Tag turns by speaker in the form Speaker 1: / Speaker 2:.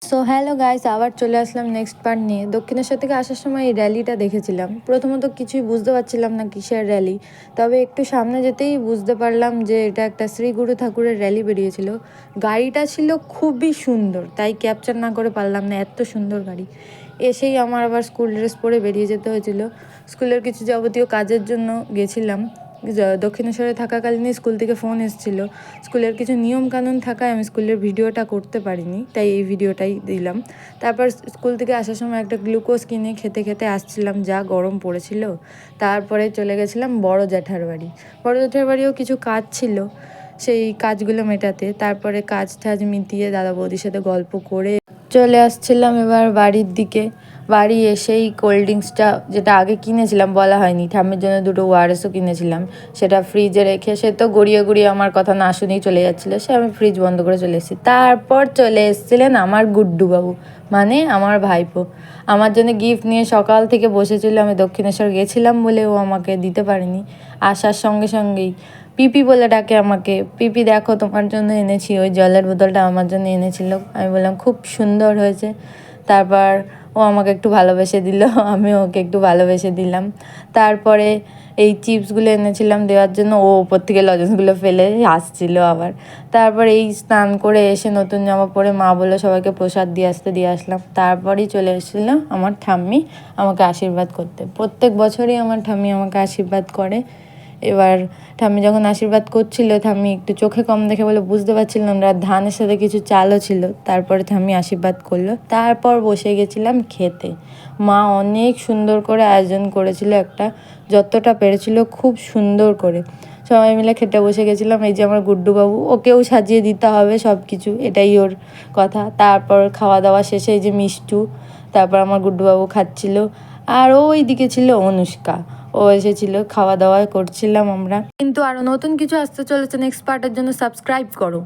Speaker 1: So hello guys, আবার চলে আসলাম next part নিয়ে। দক্ষিণেশ্বর থেকে আসার সময় এই র্যালিটা দেখেছিলাম। প্রথমত কিছুই বুঝতে পারছিলাম না কিসের র্যালি, তবে একটু সামনে যেতেই বুঝতে পারলাম যে এটা একটা শ্রী গুরু ঠাকুরের র্যালি বেরিয়েছিল। গাড়িটা ছিল খুবই সুন্দর, তাই ক্যাপচার না করে পারলাম না, এত সুন্দর গাড়ি। এসেই আমার আবার স্কুল ড্রেস পরে বেরিয়ে যেতে হয়েছিল। স্কুলের কিছু যাবতীয় কাজের জন্য গেছিলাম। দক্ষিণেশ্বরে থাকাকালীনই স্কুল থেকে ফোন এসেছিলো। স্কুলের কিছু নিয়মকানুন থাকায় আমি স্কুলের ভিডিওটা করতে পারিনি, তাই এই ভিডিওটাই দিলাম। তারপর স্কুল থেকে আসার সময় একটা গ্লুকোজ কিনে খেতে খেতে আসছিলাম, যা গরম পড়েছিল। তারপরে চলে গেছিলাম বড় জ্যাঠার বাড়ি। বড় জ্যাঠার বাড়িও কিছু কাজ ছিল, সেই কাজগুলো মেটাতে। তারপরে কাজ টাজ মিটিয়ে দাদা বৌদির সাথে গল্প করে চলে আসছিলাম এবার বাড়ির দিকে। বাড়ি এসেই কোল্ড ড্রিঙ্কসটা, যেটা আগে কিনেছিলাম বলা হয়নি, ঠাম্মির জন্য দুটো ওআরএসও কিনেছিলাম, সেটা ফ্রিজে রেখে, সে তো গড়িয়ে গড়িয়ে আমার কথা না শুনেই চলে যাচ্ছিলো, সে আমি ফ্রিজ বন্ধ করে চলে এসেছি। তারপর চলে এসেছিলেন আমার গুড্ডুবাবু, মানে আমার ভাইপো। আমার জন্য গিফট নিয়ে সকাল থেকে বসেছিল। আমি দক্ষিণেশ্বর গেছিলাম বলে ও আমাকে দিতে পারেনি। আসার সঙ্গে সঙ্গেই পিপি বলে ডাকে আমাকে, পিপি দেখো তোমার জন্য এনেছি। ওই জলের বোতলটা আমার জন্য এনেছিল। আমি বললাম খুব সুন্দর হয়েছে। তারপর ও আমাকে একটু ভালোবেসে দিল, আমিও ওকে একটু ভালোবেসে দিলাম। তারপরে এই চিপসগুলো এনেছিলাম দেওয়ার জন্য, ও ওপর থেকে লজেন্সগুলো ফেলে আসছিল আবার। তারপর এই স্নান করে এসে নতুন জামা পরে মা বললো সবাইকে প্রসাদ দিয়ে আসলাম। তারপরেই চলে এসেছিলো আমার ঠাম্মি আমাকে আশীর্বাদ করতে। প্রত্যেক বছরই আমার ঠাম্মি আমাকে আশীর্বাদ করে। এবার ঠাম্মি যখন আশীর্বাদ করছিল, ঠাম্মি একটু চোখে কম দেখে বলে বুঝতে পারছিলাম না, ধানের সাথে কিছু চালও ছিল। তারপরে ঠাম্মি আশীর্বাদ করলো, তারপর বসে গেছিলাম খেতে। মা অনেক সুন্দর করে আয়োজন করেছিল, একটা যতটা পেরেছিল খুব সুন্দর করে সবাই মিলে খেতে বসে গেছিলাম। এই যে আমার গুড্ডুবাবু, ওকেও সাজিয়ে দিতে হবে সব কিছু, এটাই ওর কথা। তারপর খাওয়া দাওয়া শেষে এই যে মিষ্টু, তারপর আমার গুড্ডুবাবু খাচ্ছিল। আর ওই দিকে ছিল অনুষ্কা, ও এসেছিল, খাওয়া দাওয়া করছিলাম আমরা। কিন্তু আরও নতুন কিছু আসতে চলেছে নেক্সট পার্টের জন্য সাবস্ক্রাইব করো।